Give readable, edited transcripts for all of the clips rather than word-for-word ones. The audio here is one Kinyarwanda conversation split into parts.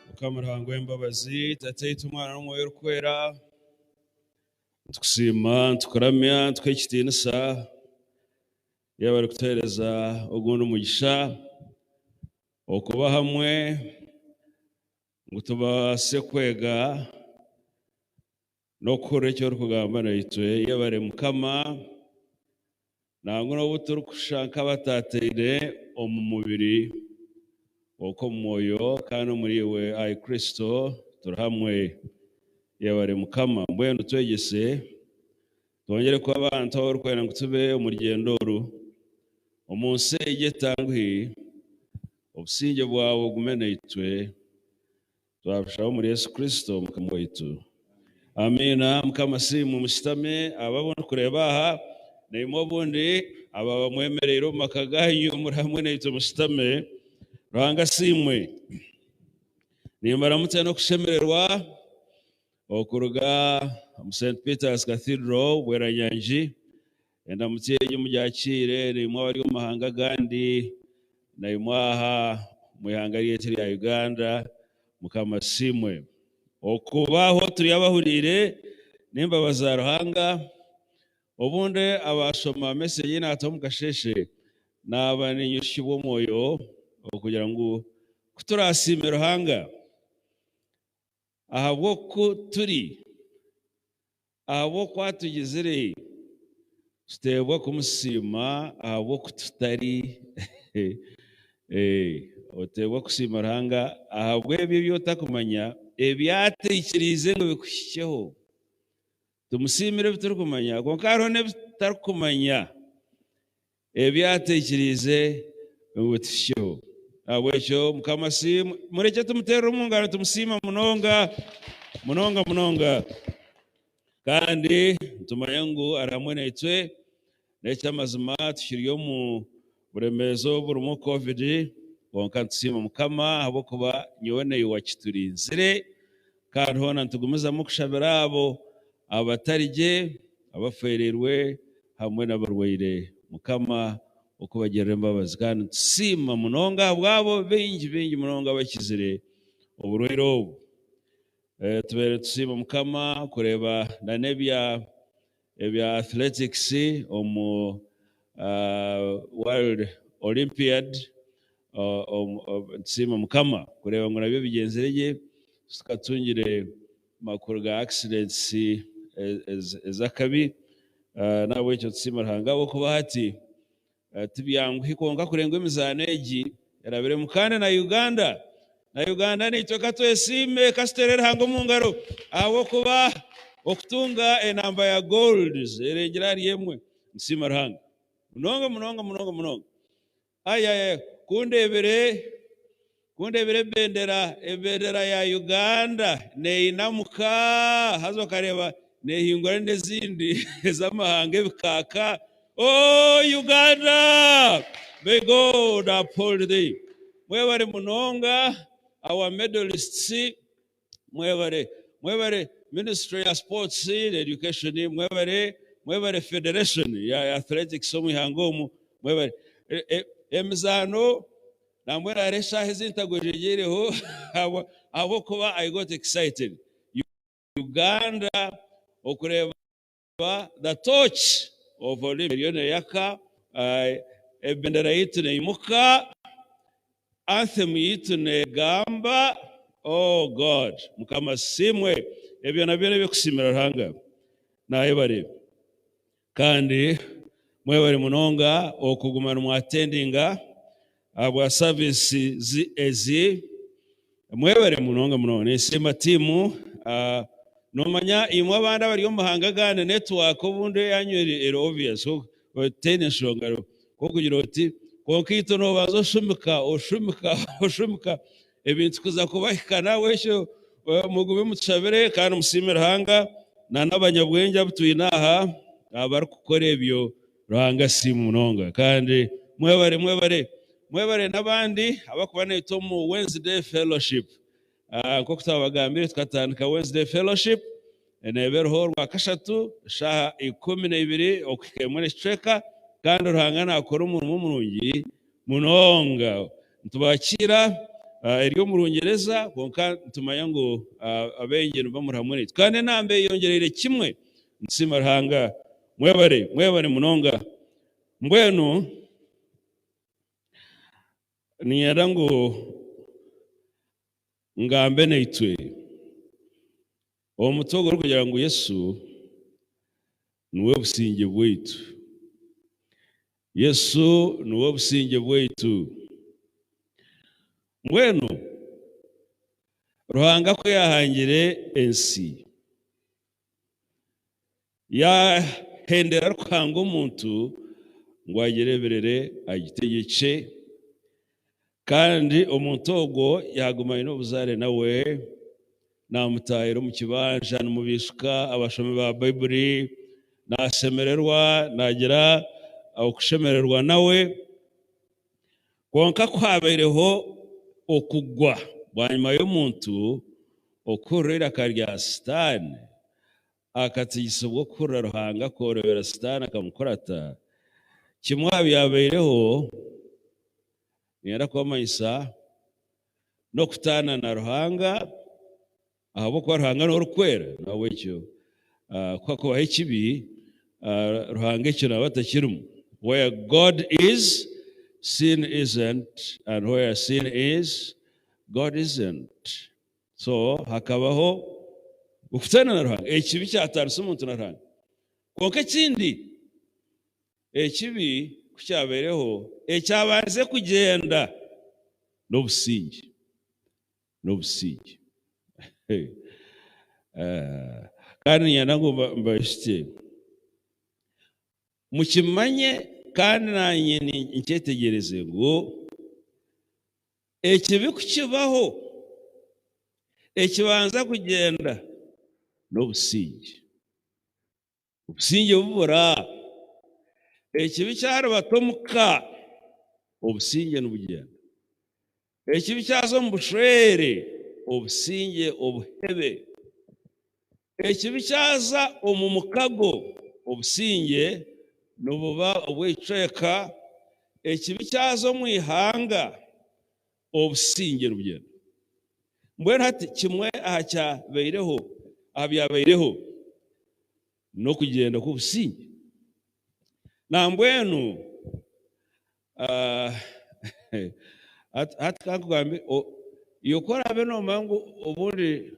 Mukamurango w'imbabazi tateyita umwana n'umwoyo kwera tukusima tukuramya twekitiinisa yabari kutereza ogundi umugisha okuba hamwe ngo tubase kwega no kukora icyo kugamba naitwe yabare mukama nango no buturu kushanka batateire omu mubiri oko moyo kandi muri we ai Kristo turahamwe yabare mukama mbwenu twegese twongere ko abantu aho rukwena ngutube umurugendo ru umunsi igetangwi obusinge bwawe gumeneitwe twabashaho muri Yesu Kristo mukama witu amina mukama simu musitame ababona kureba aha nimo bundi aba bamwemerero makaganyu muri hamwe naitwe musitame Ranga simwe nimbaramutse no kushemererwa okuruga mu St Peter's Cathedral Bweranyanji enda mutyeje mujakire nimwe bari mu mahanga gandi naimwaha muyanga yetiri ya Uganda mukama simwe okubaho turi abahurire nimba bazaruhanga obunde abashoma message nato mukasheshe nabani nyushibwo moyo okugira ngo kuturasimira ruhanga ahabwo turi ahabwo kwatugizire stebwa kumusima ahabwo kututari otebwa kusima ruhanga ahabwo ebyo byotakumanya ebyateikirize ngo bikushikeho tumusimire biturikumanya konkaro ne bitarikumanya ebyateikirize ngo bitushikeho abwecho mukama simu mureke tumutera umungano tumusima munonga kandi tumanya ngo aramwe naitwe necha mazima tushiriyo mu buremezo burumo covid wonka tusima mukama abo kuba nyone yuwakiturinzire kandi hona ntugumiza mukushabira abo abatarije abafererwe hamwe n'abarwaire mukama okubagerera imbabazi kandi tusima munonga bwabo bingi munonga bakizire oburwaire obu tubere tusima mukama kureba na nebya athletics omu World Olympiad tusima mukama kureba ngo nabyo bigenzereye tukatungire makuru ga accidents ezakabi nabo icyo tusima hangabo kuba hati tibyangu hikonga kurengwa imizaneji yarabere mukande na Uganda ni toka twesime kasterera hango mungaro abo kuba okutunga enamba ya gold erengera yemwe nsima ruhanga munonga aya kundebere bendera ya Uganda ne inamuka hazo kareba ne hingwa n'ezindi z'amahanga bikaka Oh Uganda, may God uphold thee. Mwebare munonga, our medalists, mwebare Ministry of Sports and Education, mwebare Federation ya Athletics so mwihangomu, mwebare emzano na mwera resha hezintagwejejereho abo kuba I got excited. Uganda okureba the torch of Olympiad yaka ebendera yitu neimuka anthem yitu negamba oh God mukama simwe ebyo nabyo nebikusimira ruhanga naye bari kandi mwebari munonga okugumana mu attendinga abwa service ezi mwebari munonga nesema timu nomanya imwe abandi bari mu mahanga gane network obunde yanywere obvious so tennis shongaro ko kugira uti konkito no bazo shumika ebintu kuza kubahikana wesho mugube mutshabere kandi musimira hanga na nabanyabwenge abutwinaha abari gukora ebyo ruhanga simu munonga kandi mwebare nabandi abakuba neto mu Wednesday fellowship ko kutabagambire tukatandika Wednesday fellowship neberho rwakashatu shaha 12 okikemwe cheka kandi ruhanga nakora umuntu murungi munonga ntubakira iryo murungereza konka tumanya ngo abengeno bamurahamwe kandi nambe yongerere kimwe nsima ruhanga mwebare munonga mbwenu niyara ngo ngambe neitwe omutogo uri kugira ngo Yesu niwe businge bwaitu. Yesu niwe businge bwaitu. Mbwenu ruhanga ko yahangire ensi yahendera rukanga umuntu ngo agereberere agitegeke kandi omuntogo yagumanye n'obuzare nawe namutahira mu kibanja n'umubishika abashome ba Bible nasemererwa nagira akushemererwa nawe konka kwabereho okugwa bwanyuma y'omuntu okurira karya Satani akatigisa bwo kurra ruhanga korera Satani akamukorata kimwabi yabereho niyara kwamanyisa no kutana na ruhanga ahabo kwa ruhanga no rukwera nawe cyo kwa ko ikibi ruhanga cyo nabatakirumu. Where God is, sin isn't, and where sin is, God isn't. So hakabaho ukutana na ruhanga ikibi cyataruse umuntu na ruhanga konka kindi ikibi kucyabereho cyabanze kugenda n'obusingi kandi nyanango mbashite mukimanye kandi nanye nicyetegereze ngo ikibi kukibaho ikibanza kugenda n'obusingi bubura ikibi cyarabatomuka obusinge n'ubugenda ikibi cyazo mu bushwere obusinge obuhebe ikibi cyaza omumukago obusinge nububa obwiceka ikibi cyazo mu ihanga obusinge n'ubugenda mbwenu hati kimwe aha byabereho no kugenda k'obusinge na mbwenu atkankugambe yokora beno mangu obundi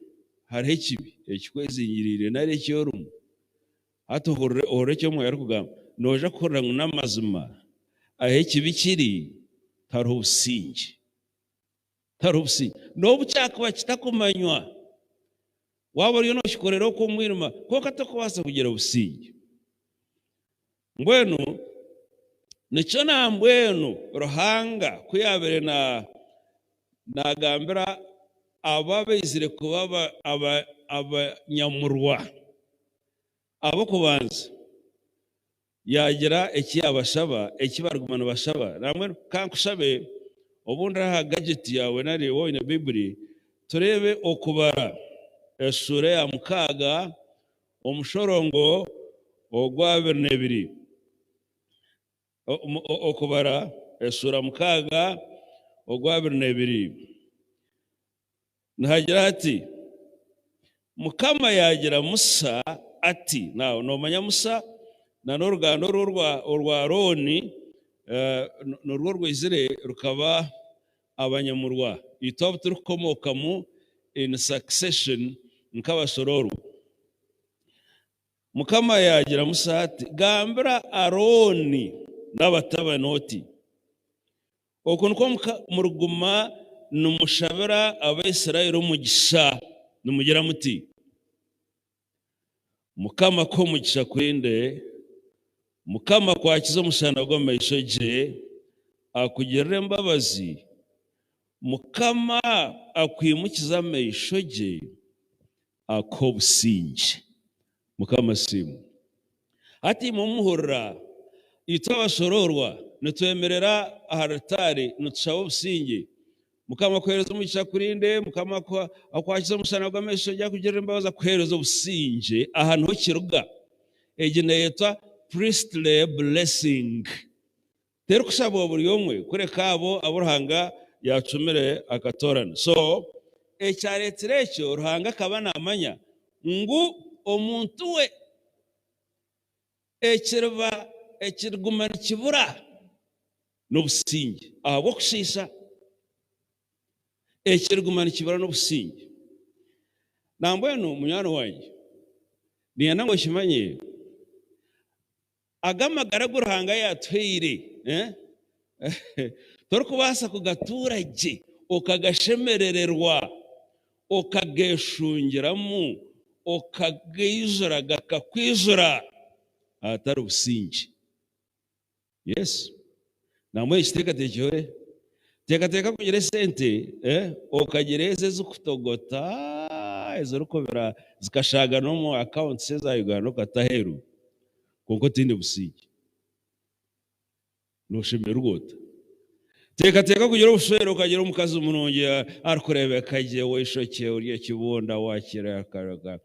hari ikibi ekikwezingirire nari cyorumu hato horeke mu yari kugamba noja korra n'amazima ahe kibi kiri taro ubusinge no bucyakwa kitakumanywa waba ryo no shikorero ko mwiruma ko katakwasa kugera ubusinge mbwenu nico na mbwenu ruhanga kuyabere nagambira ababezire kuba abanyamurwa abo kubanza yagira abashaba barugumana bashaba namwe kankushabe ubundi aha gadget yawe nari wowe na Bible turebe okubara esure ya mukaga omushorongo ogwa 22 okubara esura mukaga ogwa 22 nahagira ati mukama yagira Musa ati nawo no manya Musa na n'urugando rwa Aroni n'urwo rwizire rukaba abanyamurwa itoba turukomokamu in succession nk'abashororo mukama yagira Musa ati gambira Aroni n'abatabanoti okuntu ko muruguma numushabira abayisirayeli umugisha numugira muti mukama ko mugisha kurinde mukama kwakiza umushana gw'amayishoje akugirira imbabazi mukama akwimukiza amayishoje akobusinge mukama simu ati mumuhurra itwabashororwa nitwemerera aharatari nutshawo businge mukama kwereza umugisha kurinde, mukama akwakiza umusana bw'amesho jya kugira imbabaza kwereza ubusinge ahantu ho kiruga egene yitwa priestly blessing. Tero kusaba buri yomwe kure kabo aburahanga yacumire akatorana. So ecyareterecyo ruhanga kabana amanya ngu omuntu we ekirgumana kibura n'obusinge ahubwo kushisa ekirgumana kibura n'obusinge. Nambwenu munyano wanjye niyana ngo kimanye agamagara guruhanga yatwire tori kubasa kugaturage okagashemerererwa okageshungiramu okagizura gakakwizura atari ubusinge. Yes, namwe ikitekatekewe tekateka kugira sente okagereze zukutogota ezo rukobera zikashaga no mu account za Uganda kataheru konko tinde businge no shemera ugota tekateka kugira ubushero ukagira umukazi umunonge arkurebe kaje weshoke uriye kibunda wakira akaraga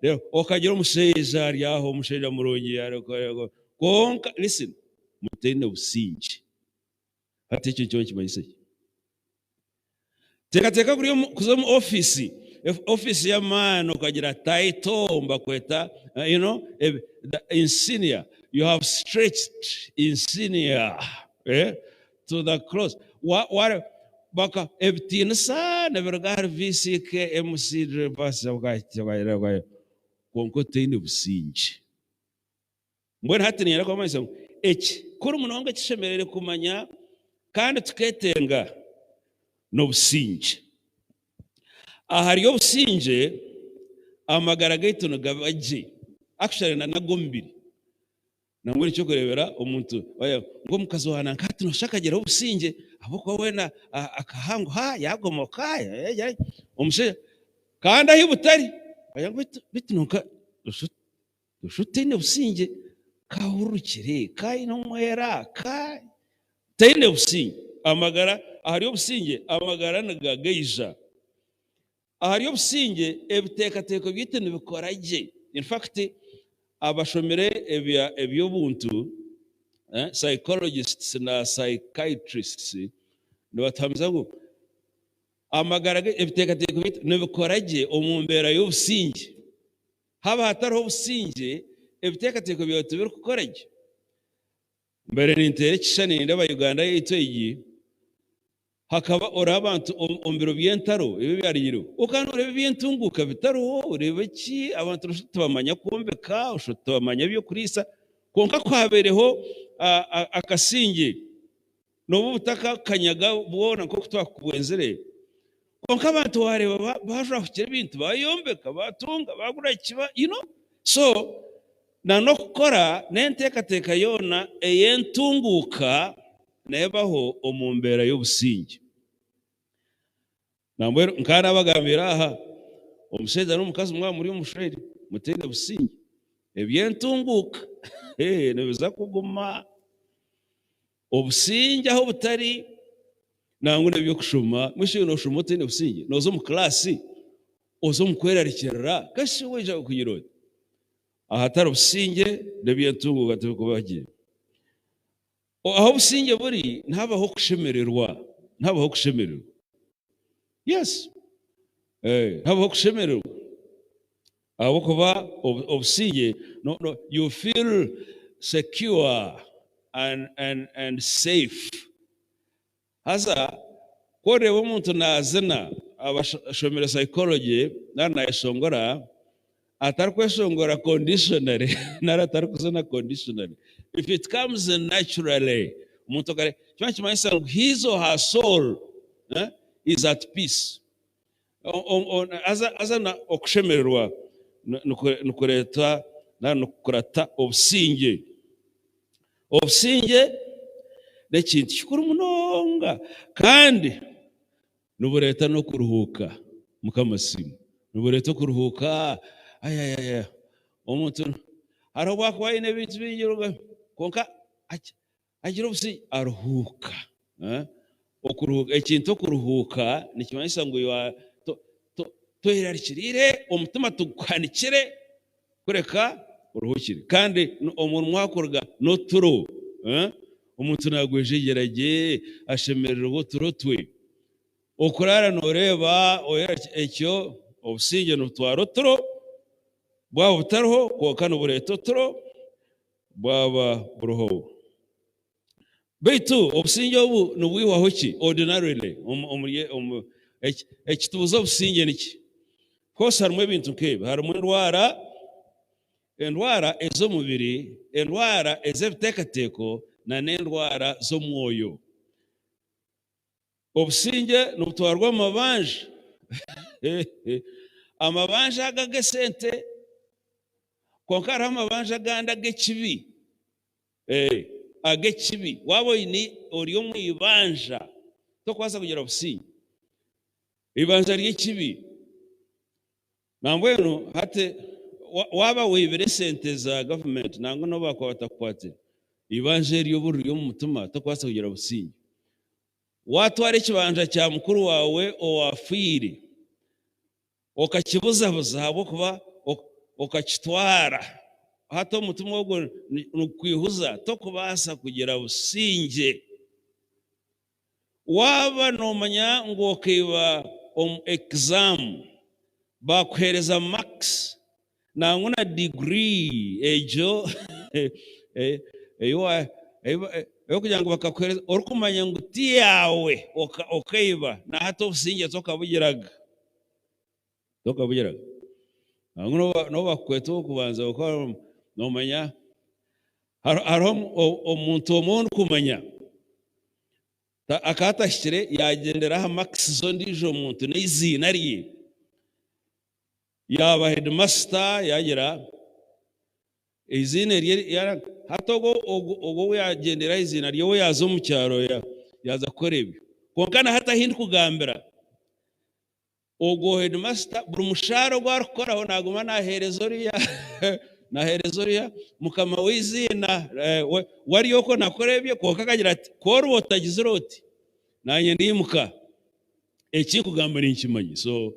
rero okagira umusheja ryaho umusheja muronge ariko konka. Listen, mutende businge ati icyo cyo kimayise tekateka kuri kuzo mu office ya man ukagira title mbakweta insignia. You have stretched insignia to the cross. What baka ebtin sana vergar visike MC basa wakati konko tende businge mbona hatini kwa maso kuri munonga kishemerere kumanya kandi tuketenga no businge. Ahariyo businge amagara gaitu no gabaje actually na nagombiri nangwe cyo kurebera umuntu ngo mukazo wana nkati no shakagera businge aboko wena akahango yagomoka umushe kandi ahi butari bitunuka dushutine businge kahurukire kai no mwera kai tende businge amagara. Ahariyo businge amagara nagageija ahariyo businge ebitekateko byitene bikoraje. In fact abashomere ebyo buntu psychologists na psychiatrists no batamza ngo amagara ebitekateko byitene bikoraje omumbera y'obusinge haba hatariho businge ebitekateko byote bikoraje mbere n'intere kishane ndaba Uganda yitwegi hakaba orabantu ombiro byentaro ibi byariro ukanore byentunguka bitaro urebe ki abantu tubamanya kumbeka ushotubamanya byo kurisa konka kwabereho akasinge no butaka kanyaga bwona ko twakubwenzere konka abantu wareba baje kukira ibintu bayombeka batunga bagura kiba so na no kukora nentekateka yona eyentunguka nebaho omumbera y'obusinge. Nambwe nkana bagambira aha omuseza n'umukazi mwa muri umusheri mutende businge ebyentunguka nebiza kuguma obusinge aho butari nangwe nebyo kushuma mwisho no shuma mutende businge nozo mu class ozo mukwerarikira kashi weja kuyirota ahatari businge nebyentunguka tukubagiye aho businge buri ntabaho kushemererwa Yes, ntabaho kushemererwa abo kuba obusinge no you feel secure and safe. Hasa kore umuntu nazina abashomera psychology nana yashongora atarikweshongora conditionally naratarikuzana conditionally. If it comes naturally umuntu kare cyangwa his or her soul is at peace. Azana okushemererwa nukureta nukurata obusinge nekintu kikuru munonga kandi nubureta no kuruhuka mukamasimu nubureta kuruhuka omuntu haro bakwaye nebintu binyiruga konka agira ubusinge aruhuka okuruhuka ekintu kuruhuka nikimanyisa ngo toherarikirire omutima tugukwanikire kureka uruhukire kandi omuntu mwakorga n'oturo omuntu nagwejegerage ashemererwa oturo twe okurara noreba ekyo obusinge notwara oturo bwaba butariho kwokana obureeta oturo bwaba buroho baitu obusinge obu nibwihwaho ki ordinarily ekitubuza obusinge niki kose harimu ebintu nk'ebi harimu endwara ez'omubiri endwara ez'ebiteekateeko n'endwara z'omwoyo obusinge nibutwarwa amabanja amabanja aga g'esente konka hariho amabanja agandi ag'ekibi ag'ekibi waba ori omu ibanja tokubaasa kugira obusinge ibanja ry'ekibi nambwenu hati waba wibire sente za gavumenti nangwa noba bakuba batakukwatire ibanja eryo obu riri omu mutima tokubaasa kugira obusinge watwara ekibanja kya mukuru wawe owafiire okakibuzabuza habwokuba okakitwara hati omutima ogwo nigukwihuza tokubaasa kugira businge waba nomanya ngu okaiba omu exam bakuhereza max nangwa na degree egyo kugira ngo bakakuhereza orikumanya ngu tiyawe okaiba na hati obusinge tokabugiraga nangwa noba bakukweta okubanza nomanya hariho omuntu omwe orikumanya akatashikire yagendera aha max zondiijo omuntu n'eiziina rye yaba headmaster yagira eiziina rye hati ogwo yagendera eiziina rye we yaza omu kyaro yaza kukora ebyo konka na hati ahindi kugambira ogwo headmaster buri mushaara ogu arikukoraho naguma nahereza oriya mukama w'eiziina wariyoko nakora ebyo konka akagira ati kori otagizire oti nanye ndimuka ekikugamba ninkimanyi so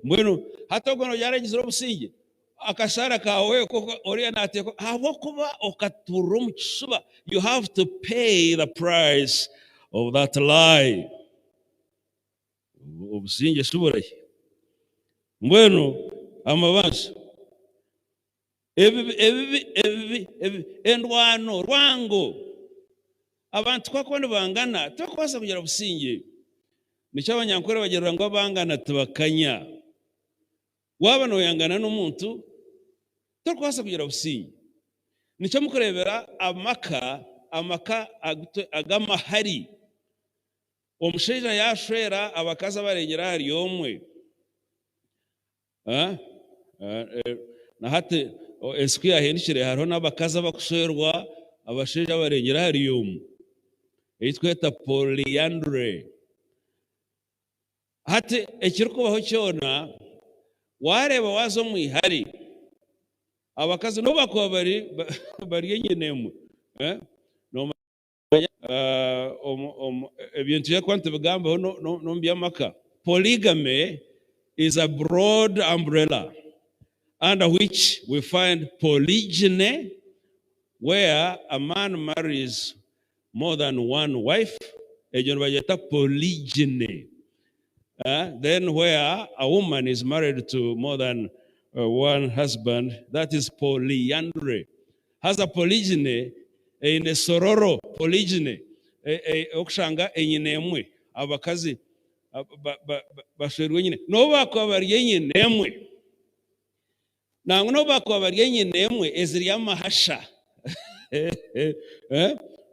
mbwenu hati ogwo noyaragizire obusinge akashaara kawe oriya nateeka habwokuba okaturra omu kishuba you have to pay the price of that lie obusinge suburahi mbwenu amabanja endwano rwango abantu kwako nibangana tokubaasa kugira obusinge nikyo abanyankore bagira ngo abangana tibakanya waba noyangana n'omuntu tokubaasa kugira obusinge nikyo mukureebera amaka agamahari omushaija yashwera abakazi abarengera hari omwe na hati esiku yahindukire hariho n'abakazi abakushwerwa abashaija abarengera hari omwe eitweta polyandry hati ekirikubaho kyona wareeba waza omu ihari abakazi nobu bakuba bari enyine emwe ebintu byakuba nitubigambaho n'omu by'amaka polygamy is a broad umbrella under which we find polygyny where a man marries more than one wife egyo nibagyeta polygyny then where a woman is married to more than one husband, that is polyandry. Has a polygyny in a sororo polygyny okushanga enyine emwe abakazi bashwerwe nyine no bakuba bari enyine emwe nangwa no bakuba bari enyine emwe eziri amahasha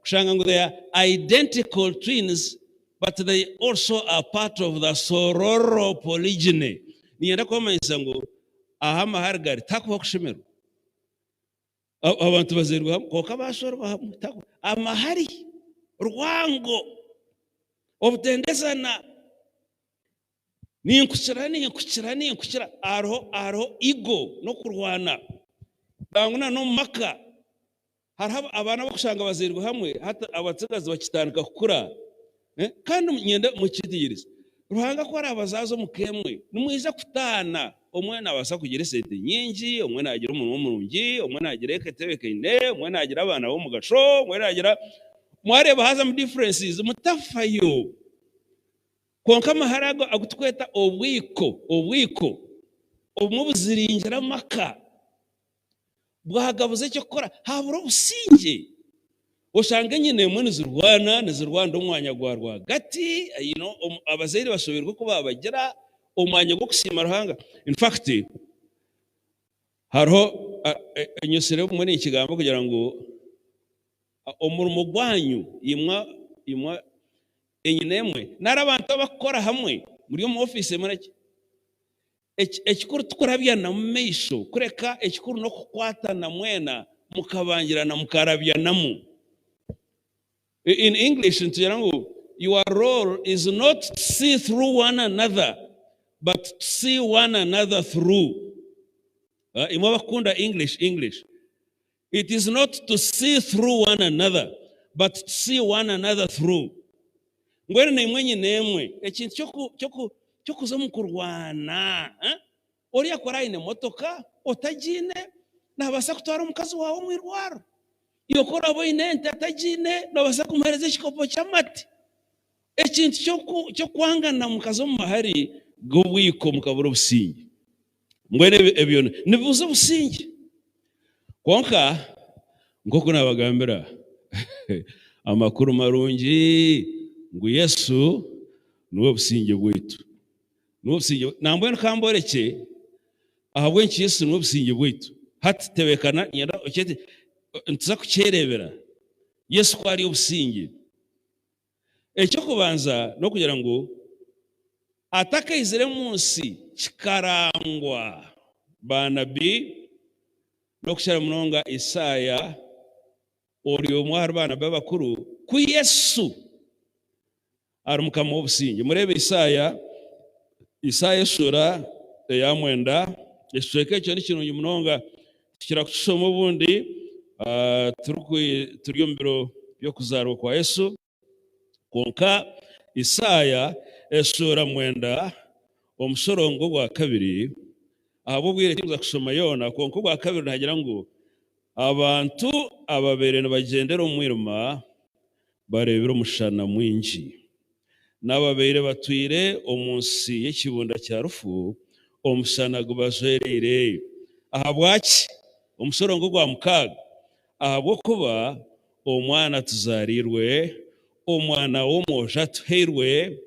kushanga ngo they are identical twins but they also are part of the sororo polygyny. Niyenda kwamanyisa ngo aha mahargari takuba kushemerwa abantu bazerwa koka bashorwa hamwe amahari rwango obutendezana ninkukira aro ego no kurwana banguna no maka hariho abana bakushanga bazerwa hamwe hata abatsigazi bakitandika kukura kandi nyenda mukitegereza ruhanga ko ari abazazo mukemwe nimwiza kutana omwe nabasa kugira sente nyingi omwe nagira umuntu w'umurungi omwe nagira eketebe kende omwe nagira abana bo mugasho omwe nagira mwareba haza mu differences mutafayo konka maharago agutweta obwiko omubuziringira maka bwagabuze cyo kora habura ubusinge usanga nyine mwe nizirwana umwanya gwa gati abazaire bashoberwa ko babagira umwanya gwo kusima ruhanga. In fact hariho enyosere mwe ni ikigambo kugira ngo omurimo gwanyu imwa enyinemwe narabantu bakora hamwe muri mu office mureke ekikuru tukurabya na meisho kureka ekikuru no kukwata na mwena mukabangirana mukarabya namu. In English ntugira ngo your role is not to see through one another but to see one another through. Imwe bakunda English. It is not to see through one another but to see one another through. Ngwere nemwe nyinemwe ekintu cyo kuza mu kurwana ori akora ine motoka otagine nabasa kutwara umukazi wawe mu irwaro iyo kora bo inente atagine nabasa kumuhereza ikikopo cy'amati ekintu cyo kwangana mukazi mu mahari gobwiko mukabura busingi ngwere ebyo nibuze busingi konka ngoko nabagambira amakuru marungi ngo Yesu nuwe busingi bwitu nambwe kamboreke ahabwe nki Yesu nuwe busingi bwitu hati tebekana nyenda okete ntuza kukerebera Yesu ko ari ubusingi ecyo kubanza no kugira ngo atakayizire munsi kikarangwa banabi no kushara munonga Isaya oriyo mwari bana babakuru ku Yesu ari mukama w'ubusingi. Murebe Isaya sura ya mwenda esweke cyo ni kintu munonga kira kusoma ubundi turiyo mbiro yo kuzarwa kwa Yesu konka Isaya sura mwenda omusorongo gwa kabiri abo bwire kiza kusoma yona konka gwa kabiri nagira ngo abantu ababere bagendera umwiruma barebera umushana mwinji n'ababere batwire omunsi y'ikibunda cya rufu omusana gubazerere ahabwaki umusorongo gwa mukaga ahabwo kuba omwana tuzarirwe omwana w'omoja tuherwe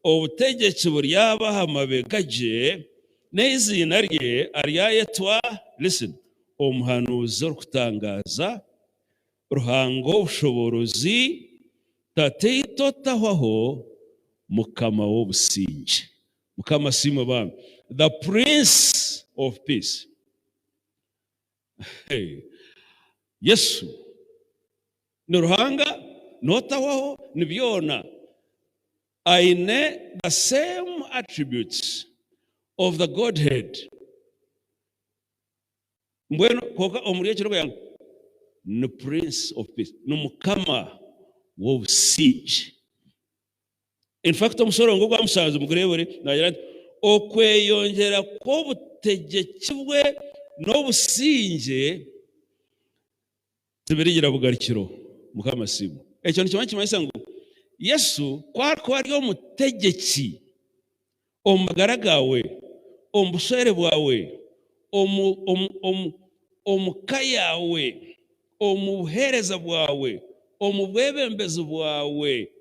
obutegetsi buryaba hamabegaje n'izina rye aryayetwa listen omuhanuzi okutangaza ruhango ubushoborozi tateito tahwaho mukama w'obusingi mukama simo bami the Prince of Peace. Yesu ni ruhanga notawaho nibyona aine the same attributes of the Godhead mbweno koka omuriye kirogo yangu ni Prince of Peace ni mukama w'obusingi. In fact umusorongo gwa musanze mugurebore nagira okweyongera ko butegekibwe n'obusinge tibirigira bugarikiro mukama simu ekyo nikyo kimanyisa ngo Yesu ko ari omutegeki omugara gawe ombushere bwawe omukayawe omubuhereza bwawe omubwebembezi bwawe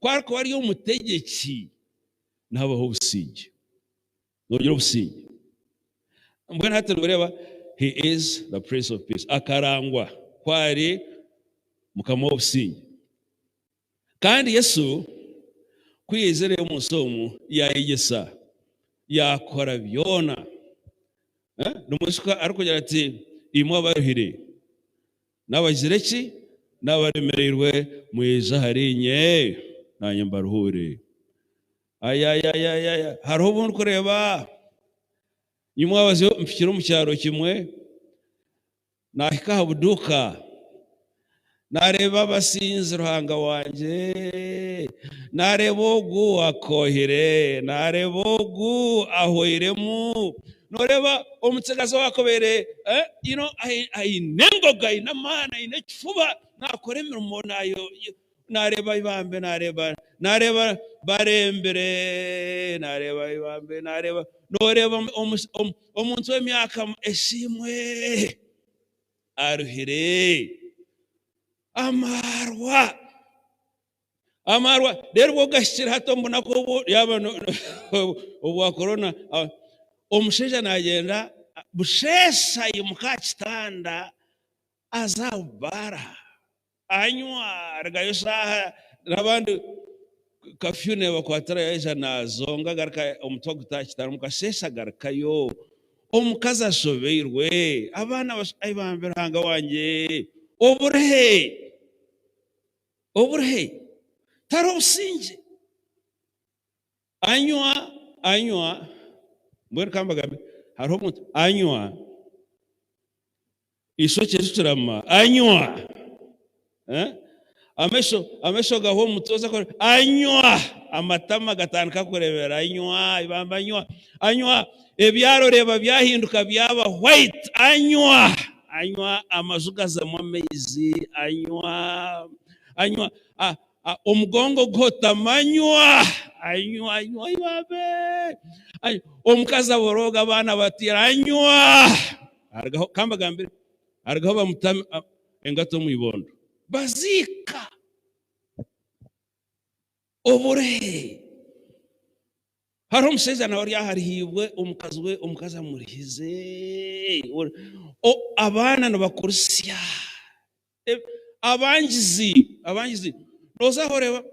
ko ari omutegeki nabaho obusingi nogira obusingi mbwena hati nureba he is the Prince of Peace akarangwa kwari mukama w'obusingi kandi Yesu kwiyizere umusomu yayigesa yakora byona n'umusuka arikugira ati imwe abaruhire n'abazireki n'abaremererwe mwiza harinye nanye mbaruhure ayayayaya hariho ubundi kureba imwe abazi mfikira mu cyaro kimwe nahika habuduka nareba abasinzi ruhanga wanje, nareba ogu akohire, nareba ogu ahoiremu, noreba omutsegazi wakobere ainengoga inamana inekifuba nakora emirimo nayo, nareba ibambe, nareba barembere, nareba ibambe, noreba omuntu w'emyaka eshimwe aruhire amarwa rero ubwo gashyira hato mbona ko yaba ubwa corona omusheja nagenda busheshaye mukakitanda azabara anywa ragayo saha nabandi kafyune bakwatara yaje nazonga garka omutwa gutakitara mukashesha garkayo omukazi ashobeirwe abana ayibambira hanga wanje oburehe taro businje anywa mbona kambagambe hariho umuntu anywa isoke tuturama anywa amesho gaho mutoza ko anywa amatama gatandika kurebera anywa ibamba anywa ebyaro reba byahinduka byaba white anywa amazuga za mumezi anywa omugongo gotamanywa anywa ibabe omukaza boroga abana batira anywa argaho kambagambire argaho bamutama engato muyibondo bazika obure haro museza na wari yaharihibwe omukaza murihize abana nabakurusya abangizi noza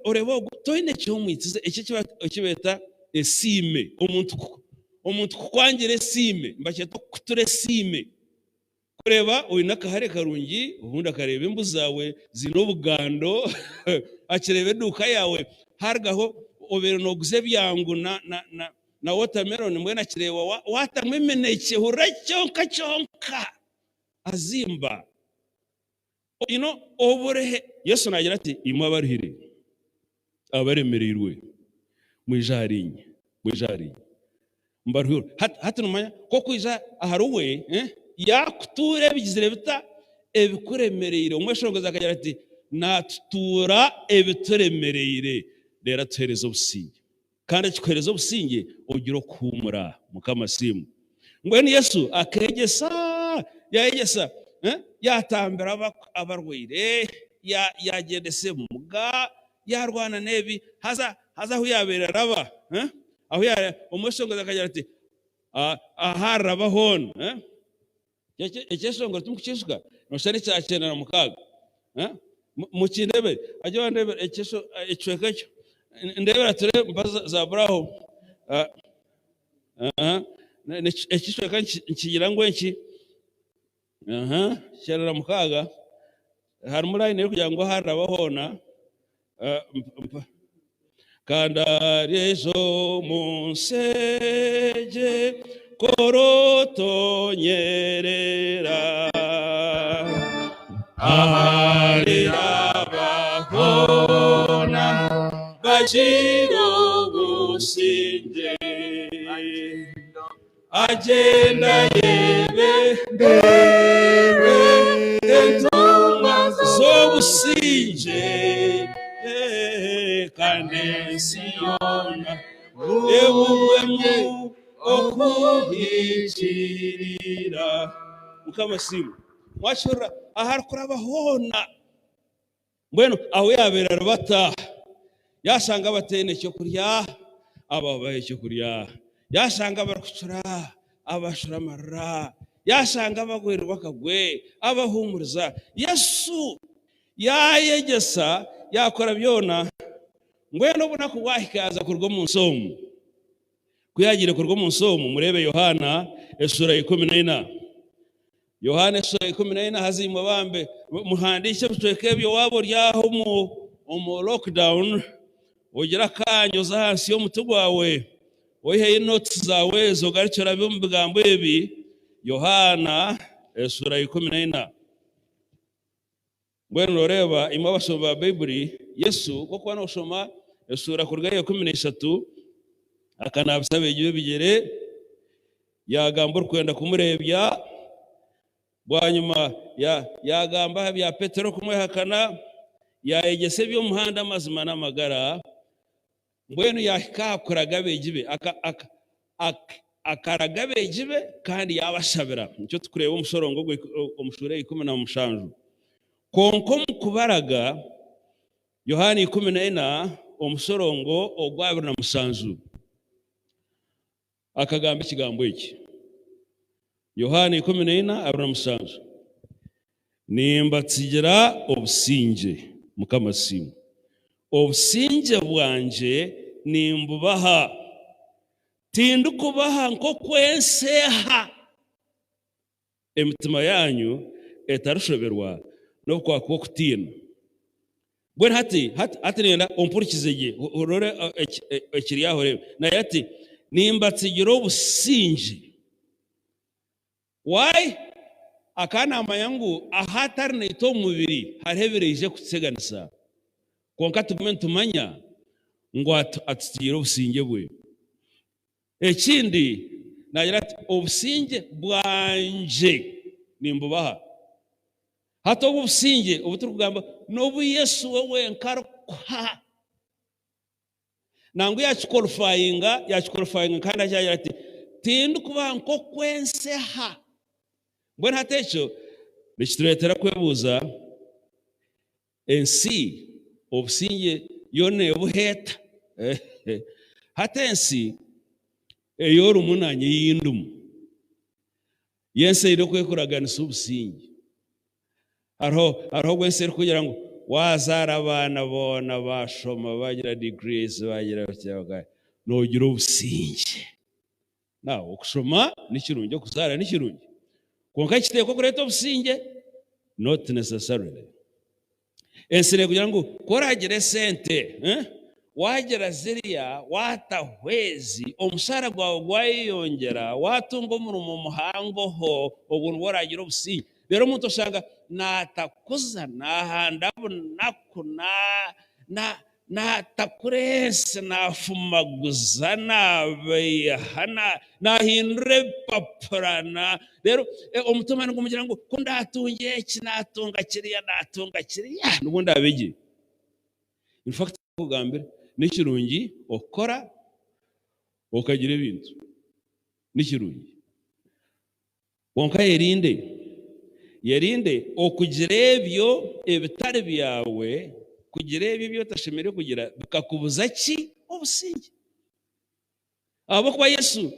oreba toine cyo mwitize ekibeta esime omuntu kukwangire esime mbaketa kuture esime kureba oyina kahare karungi ubundi akareba imbu zawe zino bugando akirebe eduka yawe hargaho obere noguze byangu na watermelon mwena kireba watamwe meneke huracyonka azimba oburehe Yesu nagira ati imwe abaruhire abaremereirwe mwijarinye mbaruhire hati numanya ko kwiza aharuwe yakuture bigizire bita ebikuremereire umweshongoza akagira ati natutura ebituremereire rero tuhereza obusinge kandi akikohereza obusinge ogira okumura mukamasimu ngwene Yesu akegesa yatambira abarwire yagendese muga yarwana nebi haza aho yabera raba aho ya umweshongoza akagira ati aharaba hon ekesongo tumukishika noshani cyakena na mukaga mukindebe ajye bandebe ekesho ecwekacyo ndebera ture mbaza za braho ekishweka nkigira ngo enki cyarara mukaga hari muri ine kugira ngo harabahona kandarejo munseje korotonyerera ahari abahona bashiro businge agenda yeberewe entumwa zobusinge kandi siyona ebubwemu okuhikirira mukamasimu mwashura ahari kurabahona mbwenu aho yabera rubata yasanga batene cyo kurya ababaye cyo kurya yasanga barukucura abashuramara yasanga bagwera bakagwe abahumuriza Yesu yayegesa yakora byona ngweno buna kuwahikaza kurwo munsomu kuyagire kurwo munsomu murebe Yohana esura 14 Yohana esura 14 hazimwe bambe muhandishe bitwekebyo wabo ryaho mu lockdown ugira kanyo za hansi yo mutugwawe oyihe notes zawe zogaricira bimbigambo ebi Yohana esura 14 Mbwenu noreba imwe abashoma Bible Yesu ko kwa noshoma esura ku rwego 13 akanabisaba igihe bigere yagamba kwenda kumurebya bwanyuma yagamba bya Petero kumwehakana yaegese byo muhanda mazima n'amagara mbwenu yakakuraga begibe akaraga begibe kandi yabashabira nicyo tukureba umusorongo omushure 17 konko mukubaraga Yohani 14 omusorongo ogwabira na musanzu akagamba ikigambo iki Yohani 14 abira musanzu nimbatsigira obusinge mukamasimu obusinge bwanje nimbubaha tindukubaha nko kwenseha emitima yanyu etarushoberwa no kwako kutina bwen hati nenda ompurikizege urore ekiriyaho rero na yati nimbatsigira obusinge why akana mayangu ahatari neto mubiri harebereje kutseganisa konka tumentumanya ngo atugira obusinge bwe ekindi nagira ati obusinge bwanje nimbubaha hato obusinge obuturugamba nobu Yesu wewe nkarukwa nangu yachiqualifyinga kandi ajagira ati tindukubaha nko kwenseha mbona hatecho bichituretera kwebuza ensi obusinge yone buheta hatensi eyoru munanye yindumu yense iro kwekuraganisa obusinge arho gwense kugira ngo wazara abana bona bashoma bagira degrees bagira cyangwa nogira obusinge nawo okushoma nikirungi okuzara nikirungi konka kiteko kureta obusinge not necessarily ensire kugira ngo koragire sente wagira ziriya watahwezi omusara gwawe gwayongera watunga omurumo muhangoho obuntu waragira obusinge rero umuntu oshanga natakuza nahandabu natakurense nafumaguza nabeihana nahindure papurana rero omutuma ngumugira ngo kundatunge iki natunga kiriya nubundi abege in fact kugambira nikirungi okora okagira ibintu nikirungi wonka yerinde okugira ebyo ebitari byawe kugira ebyo byotashemere kugira bikakubuza ki obusinge abo kwa Yesu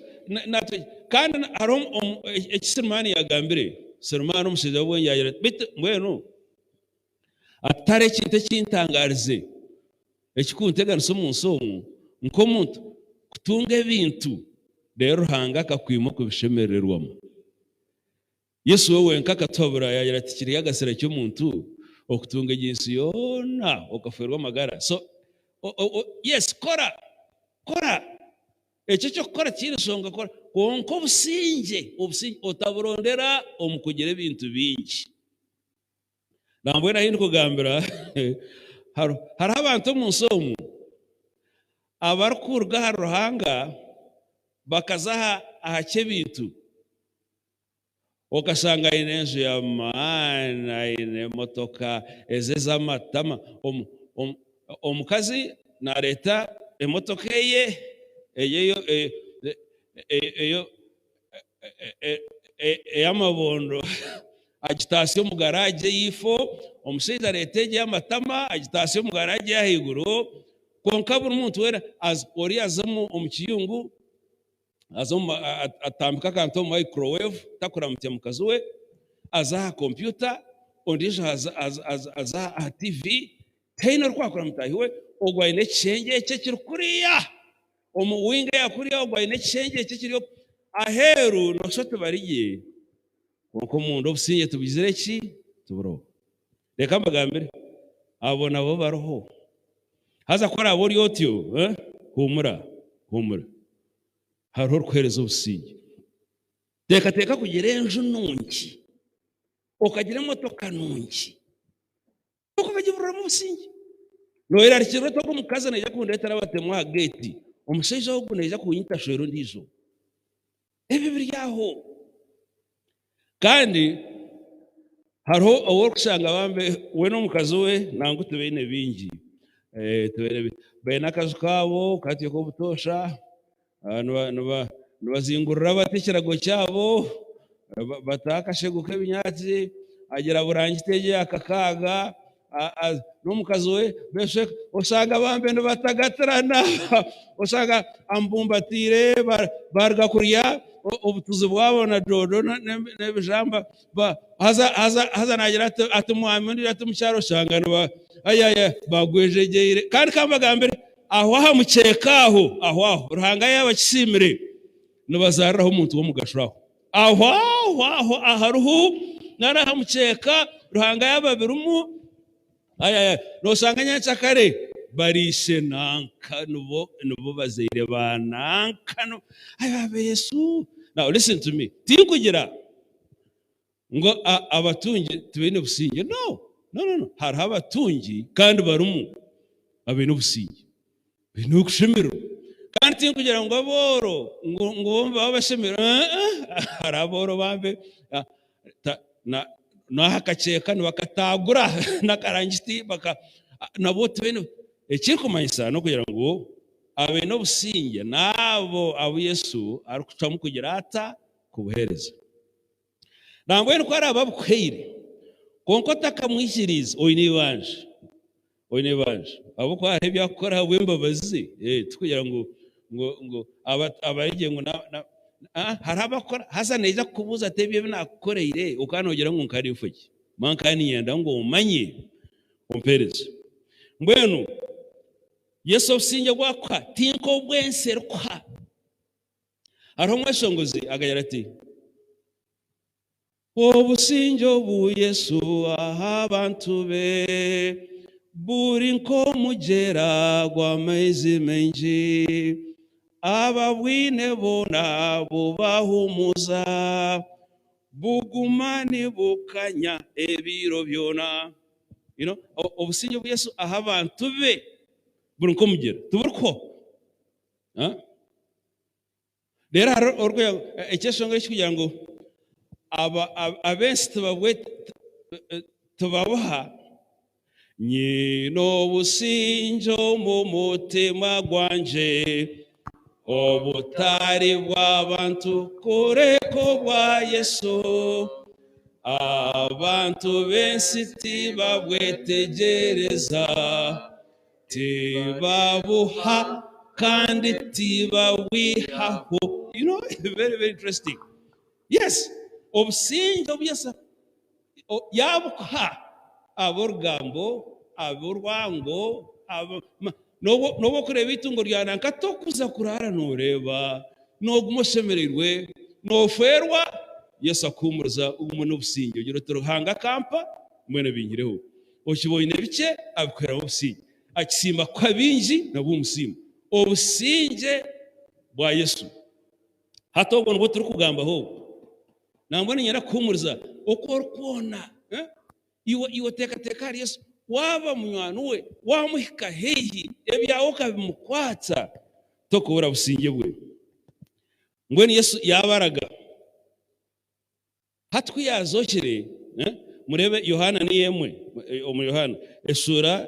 kandi arom ekisermani yagambire sermani omushiza obwenye yagira bite mbwenu atare kinte kintangarize ekikunteganisa omunsi omu nkomuntu kutunga ebintu rero hanga akakwima kubishemererwamo Yesu wewe nkakatobura yagira ati kiri yagasera cy'omuntu okutunga jinsi yona okaferwa magara so yes kora ekyo cyo kora kirisonga kora konko obusinge otaburondera omukugira ebintu bingi nambwera hino kugambira hari abantu omunsi omu abarukurga ha ruhanga bakazaha ahakye bintu okasanga ine enju y'amaani ine motoka ez'amatama omukazi nareta emotoka eyo ey'amabondo agitasiyo mu garage y'ifo omushaija aretege y'amatama agitasiyo mu garage y'ahaiguru konka buri muntu wera ori azamu omu kiyungu atambika akantu omu microwave takuramutya mukazi we aza computer ondijo aza aha TV taina rwakura mutahiwe ogwaine ekishenge kiri kuriya omu winga yakuriya ogwaine ekishenge kiri aheru noshote bariye konko mundu obusinge tubizire ki tuburo reka mbagambire abo nabo baroho haza kora abo ryotyo humura hariho rukuhereza obusinge teka kugira enju nungi okagira emotoka nungi uko bagivura mu businge noera rikiro to kumukaza neja kundetera batemwa gate umuseje wo kuneja kunyita shero ndizo ebi biryaho kandi hariho awo kusanga bambe we no mukazi we nangu tubene bingi tubene bene akazu kabo katiye ko butosha nubazingurura batikirago cyabo batakasheguka ibinyatsi agera burangitege akakaga n'umukazi we beshe usanga bambe batagatarana usanga ambumbatire barga kuriya ubutuzi bwabo na dodo n'ebijamba haza nagira atumwamini atumucyaro shangano ayaya bagwejegeire kandi kambagambere aho hamukekaho aho ruhanga yabakisimire nubazariraho umuntu wo mugashuraho aho aharuhu narahamukeka ruhanga yababirumu ayaya nosanga nyacyakare barishe nanka nubo bazire bananka no ayabe Yesu. Now listen to me, tinkugira ngo abatungi tubene businge no hari abatungi kandi barumu abene businge bino kushimiro kandi tinkugira ngo aboro ngo babashimira hari aboro bambe na hakaceka bakatagura nakarangiti baka nabo tubene ekikumanyisa no kugira ngo abe no businge nabo abo Yesu arikucamu kugira ata kubuhereza nangwe nuko ari ababukweire konko takamwishiriza oyinibanje abo ko hari byakora wembabazi tukugira ngo abayigiye ngo hari abakora hasa neja kubuza tebye binakoreire ukanogera ngo nkarifuki mankani yenda ngo umanye umpereze mbwenu Yesu obusinge bwakwa tinko bwenserukwa hariho mweshongozi agagira ati obusinge bu Yesu aha abantu be buri nko mugera gw'amaizi menji ababwine bona bubahumuza bugumani bukanya ebiro byona obusinge bu Yesu aha abantu be buri nko mugera tuburko rero hari urwego icyeshonga kugira ngo abenshi tubaboha nyino businjo mu mutima gwanje obutari bw'abantu kureko bwa Yesu abantu benshi tibabwetegereza tibabuha kandi tibawihaho. Very interesting. Yes, obusinge obyesa yabuha aborgambo aborwango nobo kureba itungo ryananka tokuza kurara noreba nogumoshemererwe noferwa Yesu akumurza umuntu obusinge ugira turuhanga kampa mwene bingireho okiboyine bike abikwera obusinge akisimba kwabinji nabo umusimba obusinge bwa Yesu hatobwo ngo turi kugamba ho nambone nyara kumurza okorukona iwo teka Yesu waba munywanu we wamuhika hehi ebyawo kabimukwatsa tokobora businge bwe ngweni Yesu yabaraga hatwi yazokere murebe Yohana ni yemwe omu Yohana esura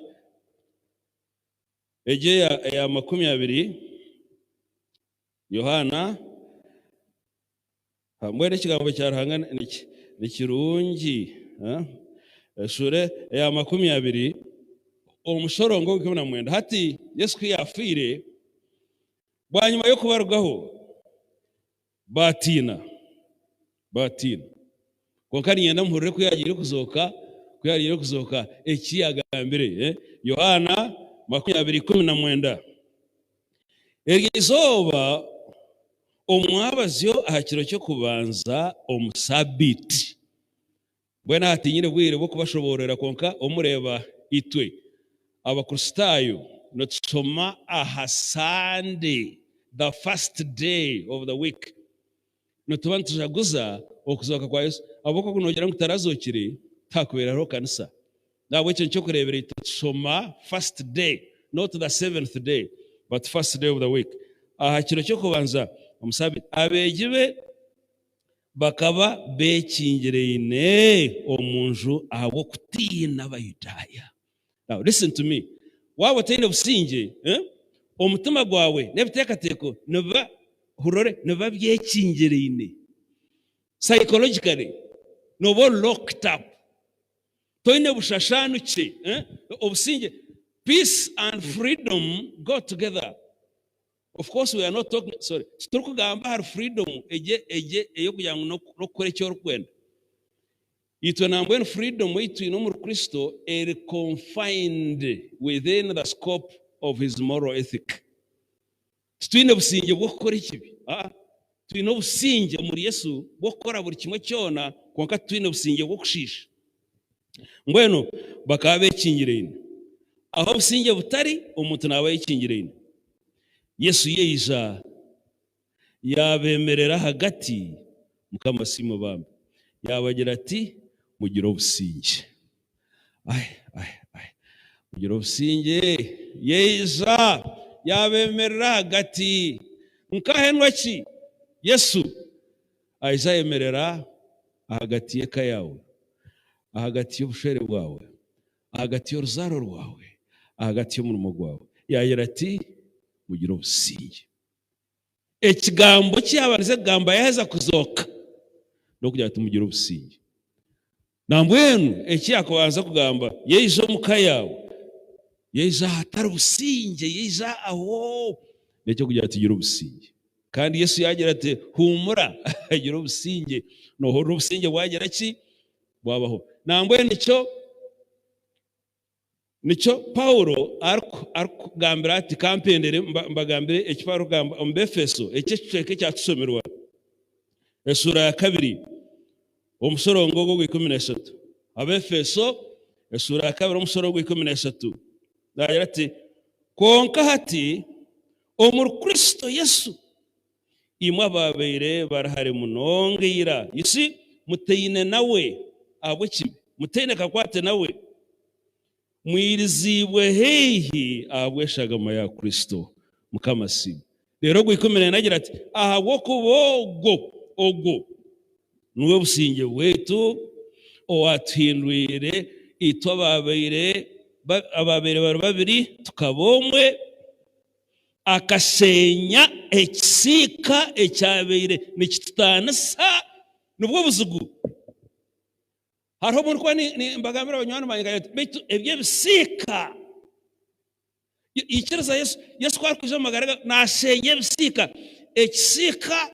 eje ya 20 Yohana hamwe n'ikigambo cya ruhanga ni kirungi esure ya 20 omushorongo w'ikibona mwenda hati Yesu yafire bwanyuma yo kubarugaho batina konkani yenda mpurire kuyagire kuzoka ekiyagambire Yohana 20:19 erizoba omwabazyo ahakiro cyo kubanza omusabiti bwena hatinyire bwire bwo kubashoborera konka omureba itwe abakristayo notsoma aha Sunday, the first day of the week notubantujaguza okuzoka kwa Yesu aboko kunogera ngo tarazokire takubera ro kanisa nawe cyo kurebera itusoma first day, not the 7th day but first day of the week. Aha kiro cyo kubanza umusabe abegibe bakaba bekingirene omunju ahubwo kutina abayudaya. Now listen to me, wawe tende businge omutima gwawe nebitekateko neba hurore neba byekingirene psychologically nobo locked up toine bushashanu ki obusinge. Peace and freedom go together. Of course we are not talking, sorry, turukugamba har freedom eje eyo kuyangu no kore cyo rukwenda ito nambwe freedom itu ino mu Kristo confined within the scope of his moral ethic. Twine businge bwo gukora ikibi, twine businge muri Yesu bwo gukora buri kimwe cyona konka twine businge bwo kushisha mbweno bakaba bekingirene aho businge butari umuntu nawe yikingirene. Yesu yeija yabemerera hagati mukamasimo bambe yabagira ati mugira obusinge mugira obusinge. Yeija yabemerera hagati nkahenwa ki Yesu aija yemerera hagati yeka yawe, hagati y'obushere bwawe, hagati y'oruzaro rwawe, hagati y'omurimo gwawe. Yagira ati mugira obusinge. Ekigambo kyabanize kugamba yaheza kuzoka nokugira ati mugira obusinge. Nambwenu ekyakubanza kugamba yeija omuka yawe, yeija hatari obusinge, yeija aho nekyo kugira ati gira obusinge. Kandi Yesu yagira ati humura gira obusinge, nohorra obusinge bwagira ki bwabaho. Nambwenu nicho Paulo arikugambira ati kampendere mbagambire ekiparo gamba ombefeso ekicweke cyatusomerwa esura ya 2 omusorongo gwo 13. Abefeso esura ya 2 omusorongo gwo 13 nagira ati konka hati omuri Kristo Yesu imwe ababeire barahare munongira isi muteyine nawe abo kibi muteyine kakwate nawe mwirizibwe hehi abweshagama ya Kristo mukamasimu. Rero gwikomene nagira ati ahabwo kubogo ogo nuwe businge bwetu owatwindwire ito ababeire bari babiri tukabomwe akasenya ekisika ekyabeire nikitutanisa nubwo buzugu. Hariho umuntu kwa ni mbagambira abanywana banyigaya bitu ebye bisika ikirza Yesu kwa kuje magaraga nashenye bisika ekisika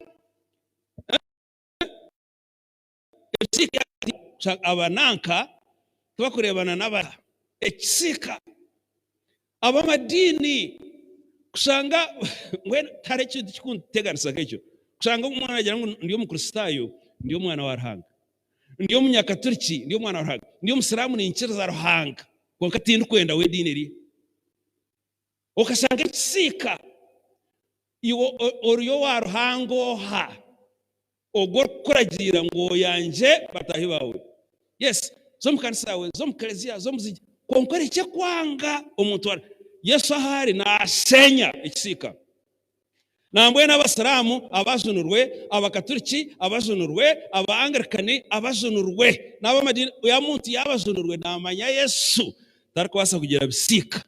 abananka tubakurebana n'abara ekisika abamadini kusanga ngwe tare kintu kikunteganisa kecyo kusanga umwana agira ngo ndiyo mukristayo ndiyo mwana wa Ruhanga, ndiyo munyakaturiki ndiyo mwana wa Ruhanga, ndiyo musiramu ni nkira za Ruhanga konka tindu kwenda we dineri okasanga ekisika iwo oriyo wa Ruhango ha ogor kuragira ngo yanje batahi bawe. Yes, zo mukanisa we zo mukerezia zo muzigi konkore cye kwanga omuntu wa Yesu ahari nasenya ekisika. Nambwe n'abasiramu abazunurwe, abakaturiki abazunurwe, abaanglikani abazunurwe, n'abamadini ya muntu yabazunurwe namanya Yesu tarakwasa kugira bisika.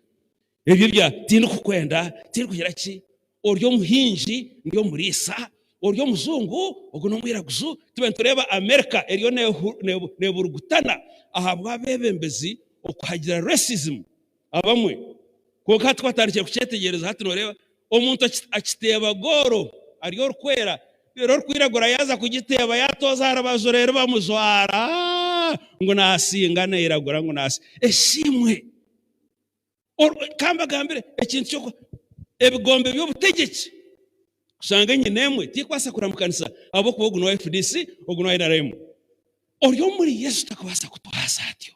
Ebyo bya tindu kukwenda tindu kugira ki oryo muhinji ndiyo murisa oryo muzungu ogo no mwiraguzu tubentureba America eriyo neburugutana ahabwa bebembezi okuhagira racism abamwe koka twatarikiye kucyetegereza hati noreba omuntu akiteba goro ariyo rukwera rero rwiragura yaza kugiteba yatoza harabajorero bamuzwara ngo nasingane iragura ngo nasi eshimwe kamba gambire ekintu cyo ebigombe by'obutegeki kusanga nyinemwe tikwasa kuramukanisa abo kubogu no FDC oguno NRM oryo muri Yesu takwasa kutwasa atyo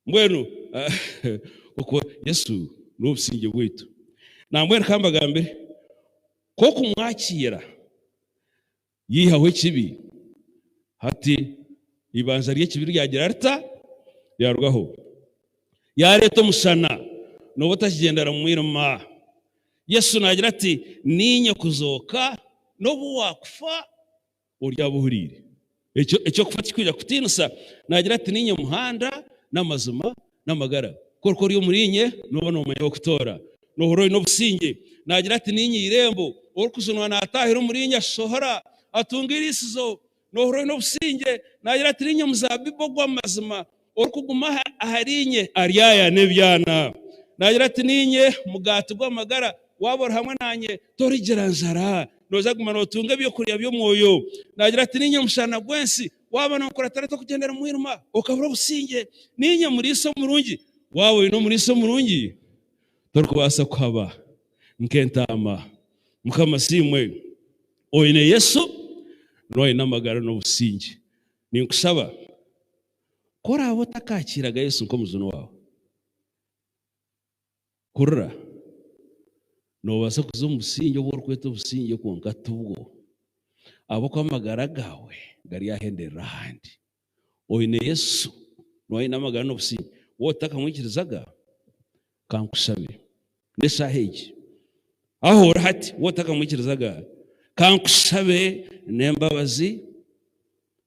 mbwenu uko Yesu n'obusinge bwitu nambwenu kamba gambire ko kumwakira yihawe kibi hati ibanza rye kibiri yagira rita yarwaho yareto musana no butakigendera mu mwirima. Yesu nagira ati ninye kuzoka no buwakfa urya buhurire icyo kufata kwija kutinsa nagira ati ninye muhanda n'amazuma n'amagara korko ryo murinye nubona umenye kutora no horoyi no businge nagira ati ninye irembo orkuzunwa natahira murinye sohora atungirisizo no horoyi no businge nagira ati ninye muzabibo gw'amazuma orkuguma aharinye aryaya nebyana nagira ati ninye mugati gw'amagara wabora hamwe nanye torigera nzara noza guma notunga byo kuriya byo mwoyo nagira ati ninye mushana gwensi wabana ukora tarato kugendera muhiruma ukabura businge ninye muri so murungi wawe no muri so murungi torkubasa kwaba nkentama mukamasimwe oyine Yesu noye namagara no businge ninkusaba kora abo takakiraga Yesu nko muzuno wawe kurra no basa kuzo musinge bwo kweto businge ko ngatubwo abo kwamagara gawe gari yahendera handi oyine Yesu noye namagara no businge wotaka mwikirizaga kankusabe ndesaheje aho hati wotaka mwikirizaga kankusabe nembabazi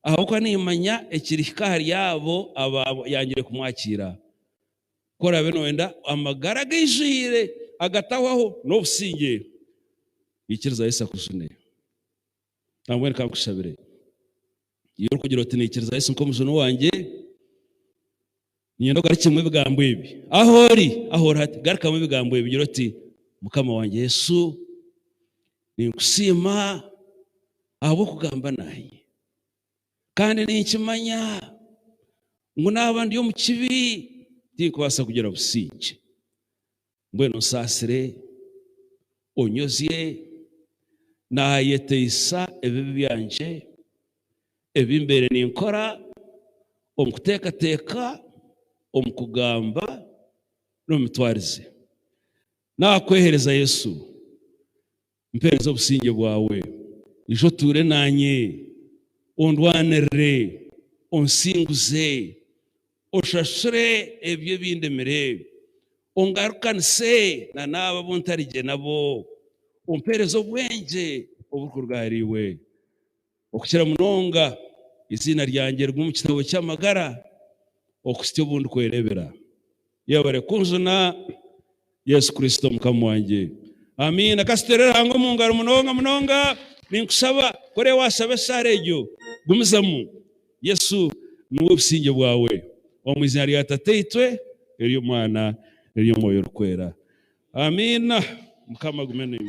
aho kwa nimanya ekirikari yabo aba yangire kumwakira kora beno wenda amagara gijire agatawaho no businge ikiriza Yesu akusune namwe kankusabire iyo kugira uti nikiriza Yesu nko muzuno wanjye nyendo gari kimwe bigambo ibi aho hati garika mu bigambo ibi gira uti mukama wanjye Yesu ninkusima abo kugamba naye kandi ninkimanya ngo nabandi yo mu kibi ndikubasa kugira businge mbweno sasire onyozie na yeteisa ebibi byanje ebimbere ninkora omukuteka omukugamba no mitwarize nakwehereza Yesu mpereza businge bwawe ijo ture nanye ondwanere onsinguze oshashire ebyo bindemere ongarukanse na naba buntarije nabo omperezo bwenje obukurwariwe okukira munonga izina ryanjye rw'mu kitabo cy'amagara okusityo bundi kwerebera yabare kunzuna Yesu Kristo mukama wanjye amina kasiterera hango mungaro munonga ninkusaba kore wasabe sarejo gumizamu Yesu nuwo businge bwawe omwizina rya tateitwe eriyo mwana eriyo moyo rukwera amina mukama gumene.